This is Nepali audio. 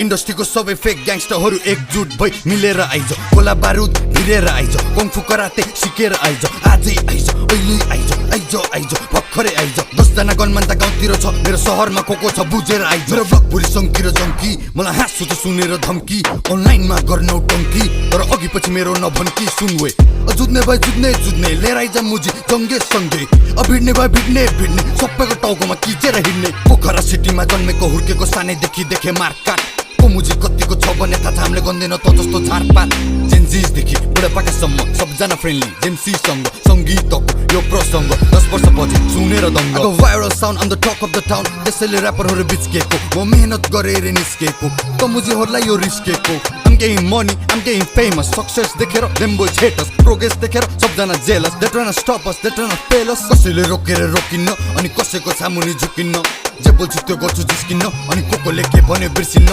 इन्डस्ट्रीको सबै फेक ग्याङ्स्टरहरू एकजुट भई मिलेर आइज गोला बारुद हिरेर आइज कङ्फु कराते सिकेर आइज आजै आइज अहिले आइज भर्खरै आइज 10 जना गनमान त गाउँतिर छ मेरो शहरमा को छ बुझेर आइज मेरो ब्लग भुली सङ्की र जङ्की मलाई हाँसु त सुनेर धम्की अनलाइनमा गर्नौ टङ्की तर अघि पछि मेरो नभन्की सुनवे जुत्ने भए जुत्ने लिएर आइज मुजी जङ्गे सँगै भिड्ने भए भिड्ने सबैको टाउकोमा किचेर हिँड्ने पोखरा सिटीमा जन्मेको हुर्केको सानैदेखि देखे मारकाट को मुजी कतिको छ भने थाहा छ हामीले गन्दैन त जस्तो झारपात जेन्जिसदेखि बुढापाकासम्म सबजना फ्रेन्डली जेम्सीसँग सङ्गीतको यो प्रसङ्ग 10 वर्ष पछि सुनेर दङ्ग viral sound on the talk of the town त्यसैले ऱ्यापरहरू बिच्केको म मेहनत गरेर निस्केको त मुजीहरूलाई यो रिस्केको I'm getting money, I'm getting famous Success देखेर them boys hate us Progress देखेर सबजना jealous They tryna stop us, they tryna fail us कसैले रोकेर रोकिन्न अनि कसैको सामुनि झुकिन्न जे बोल्छु त्यो गर्छु जिस्किन्न अनि को कोले के भन्यो बिर्सिन्न